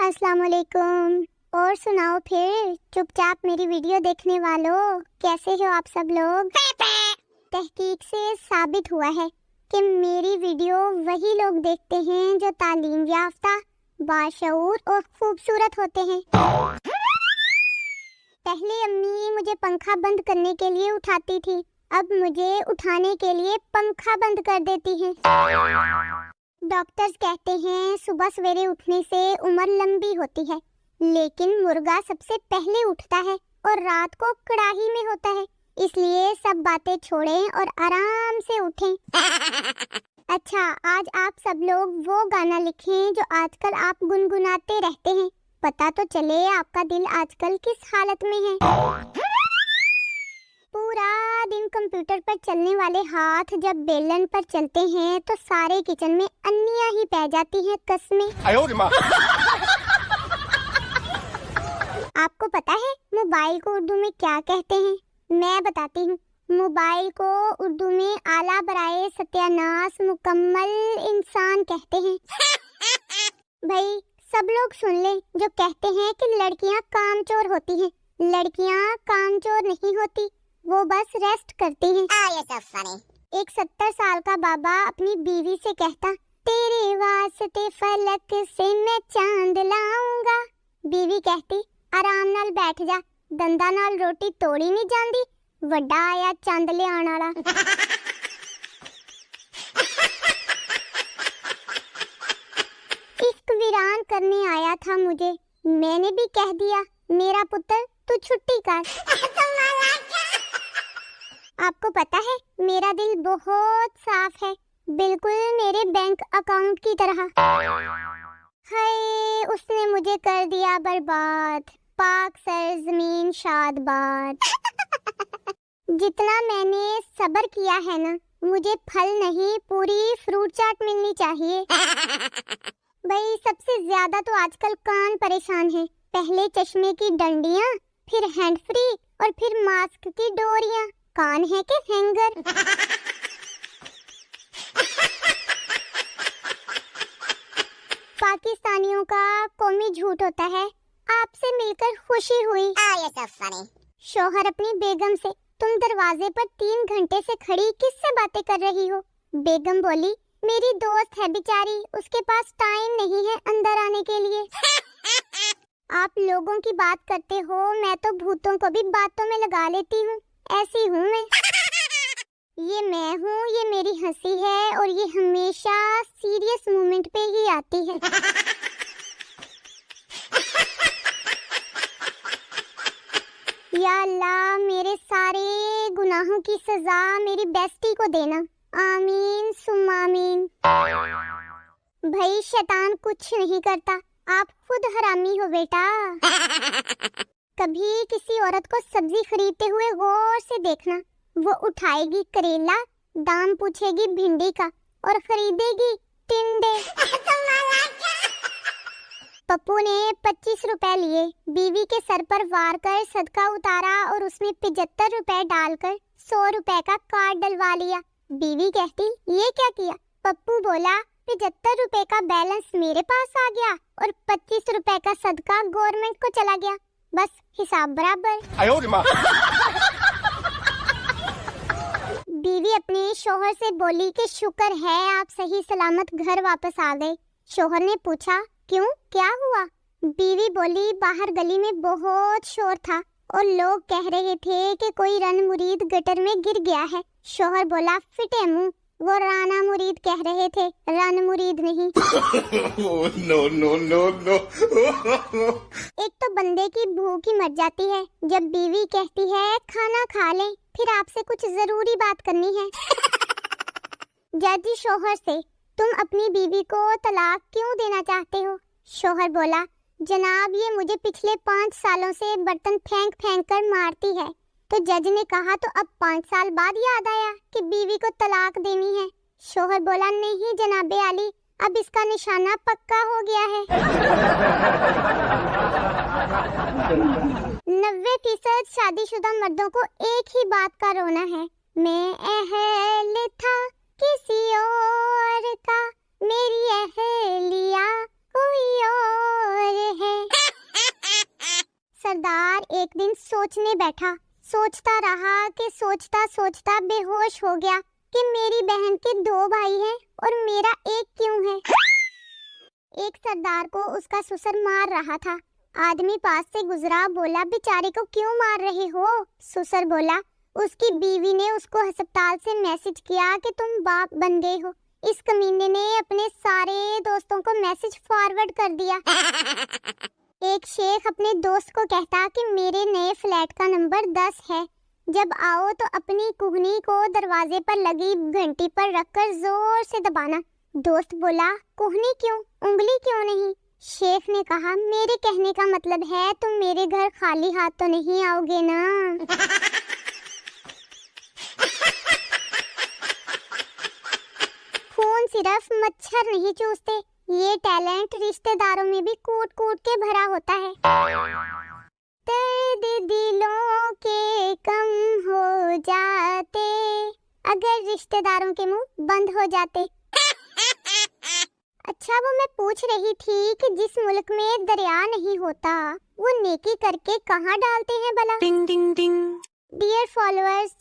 अस्सलाम वालेकुम। और सुनाओ फिर चुपचाप मेरी वीडियो देखने वालों, कैसे हो आप सब लोग? तहकीक से साबित हुआ है कि मेरी वीडियो वही लोग देखते हैं जो तालीम याफ्ता, बाशऊर और खूबसूरत होते हैं। पहले अम्मी मुझे पंखा बंद करने के लिए उठाती थी, अब मुझे उठाने के लिए पंखा बंद कर देती हैं। डॉक्टर्स कहते हैं सुबह सवेरे उठने से उम्र लंबी होती है, लेकिन मुर्गा सबसे पहले उठता है और रात को कड़ाही में होता है, इसलिए सब बातें छोड़ें और आराम से उठें। अच्छा, आज आप सब लोग वो गाना लिखें जो आजकल आप गुनगुनाते रहते हैं, पता तो चले आपका दिल आजकल किस हालत में है। पूरा दिन कंप्यूटर पर चलने वाले हाथ जब बेलन पर चलते हैं तो सारे किचन में अन्नियां ही पै जाती हैं कसमें। आपको पता है मोबाइल को उर्दू में क्या कहते हैं? मैं बताती हूँ। मोबाइल को उर्दू में आला बराए सत्यानाश मुकम्मल इंसान कहते हैं। भाई सब लोग सुन लें जो कहते हैं कि लड़कियाँ कामचोर होती हैं। लड़कियाँ कामचोर नहीं होती, वो बस रेस्ट करती हैं। एक 70 साल का बाबा अपनी बीवी से कहता, तेरे वास्ते फलक से मैं चांद लाऊंगा। बीवी कहती, आराम नाल बैठ जा, दंदा नाल रोटी तोड़ी नहीं जांदी, वड्डा आया चंद ले आने वाला। इश्क वीरान करने आया था मुझे, मैंने भी कह दिया मेरा पुत्र तू छुट्टी कर। आपको पता है मेरा दिल बहुत साफ है, बिल्कुल मेरे बैंक अकाउंट की तरह। हाय उसने मुझे कर दिया बर्बाद, पाक सरजमीन शादबाद। जितना मैंने सब्र किया है ना, मुझे फल नहीं पूरी फ्रूट चाट मिलनी चाहिए। भाई सबसे ज्यादा तो आजकल कान परेशान है, पहले चश्मे की डंडियां, फिर हैंड फ्री और फिर मास्क की डोरियां। कान है कि हैंगर? पाकिस्तानियों का कौमी झूठ होता है, आपसे मिलकर खुशी हुई। शौहर अपनी बेगम से, तुम दरवाजे पर 3 घंटे से खड़ी किससे बातें कर रही हो? बेगम बोली, मेरी दोस्त है बेचारी, उसके पास टाइम नहीं है अंदर आने के लिए। आप लोगों की बात करते हो, मैं तो भूतों को भी बातों में लगा लेती हूँ, ऐसी हूँ मैं। ये मैं हूँ, ये मेरी हंसी है और ये हमेशा सीरियस मोमेंट पे ही आती है। या अल्लाह मेरे सारे गुनाहों की सजा मेरी बेस्टी को देना, आमीन सुम्मा आमीन। भाई शैतान कुछ नहीं करता, आप खुद हरामी हो बेटा। कभी किसी औरत को सब्जी खरीदते हुए गौर से देखना, वो उठाएगी करेला, दाम पूछेगी भिंडी का और खरीदेगी टिंडे। पप्पू ने 25 रुपए लिए, बीवी के सर पर वार कर सदका उतारा और उसमें 75 रुपए डालकर 100 रुपए का कार्ड डलवा लिया। बीवी कहती, ये क्या किया? पप्पू बोला, 75 रुपए का बैलेंस मेरे पास आ गया और 25 रुपए का सदका गवर्नमेंट को चला गया, बस हिसाब बराबर। बीवी अपने शोहर से बोली कि शुक्र है आप सही सलामत घर वापस आ गए। शोहर ने पूछा, क्यों, क्या हुआ? बीवी बोली, बाहर गली में बहुत शोर था और लोग कह रहे थे कि कोई रन मुरीद गटर में गिर गया है। शोहर बोला, फिटे मुंह, वो राना मुरीद कह रहे थे, रन मुरीद नहीं। No no no no. एक तो बंदे की भूख ही मर जाती है जब बीवी कहती है खाना खा ले, फिर आपसे कुछ जरूरी बात करनी है। जज शोहर से, तुम अपनी बीवी को तलाक क्यों देना चाहते हो? शोहर बोला, जनाब ये मुझे पिछले 5 सालों से बर्तन फेंक फेंक कर मारती है। तो जज ने कहा, तो अब 5 साल बाद याद आया कि बीवी को तलाक देनी है। शोहर बोला, नहीं जनाबे आली, अब इसका निशाना पक्का हो गया है। 90% शादीशुदा मर्दों को एक ही बात का रोना है, मैं अहल था किसी और का, मेरी अहलिया कोई और एक दिन सोचने बैठा, सोचता रहा कि सोचता सोचता बेहोश हो गया कि मेरी बहन के 2 भाई हैं और मेरा एक क्यों है। एक सरदार को उसका ससुर मार रहा था। आदमी पास से गुजरा, बोला बेचारे को क्यों मार रहे हो? ससुर बोला उसकी बीवी ने उसको अस्पताल से मैसेज किया कि तुम बाप बन गए हो। इस कमीने ने अपने सारे दोस्तों को मैसेज फॉरवर्ड कर दिया। एक शेख अपने दोस्त को कहता कि मेरे नए फ्लैट का नंबर 10 है, जब आओ तो अपनी कुहनी को दरवाजे पर लगी घंटी पर रखकर जोर से दबाना। दोस्त बोला कुहनी क्यों, उंगली क्यों नहीं? शेख ने कहा मेरे कहने का मतलब है तुम मेरे घर खाली हाथ तो नहीं आओगे ना। खून सिर्फ मच्छर नहीं चूसते, ये टैलेंट रिश्तेदारों में भी कूट कूट के भरा होता है। दर्द दिलों के कम हो जाते अगर रिश्तेदारों के मुंह बंद हो जाते। अच्छा वो मैं पूछ रही थी कि जिस मुल्क में दरिया नहीं होता वो नेकी करके कहाँ डालते हैं भला? टिंग टिंग टिंग। Dear followers,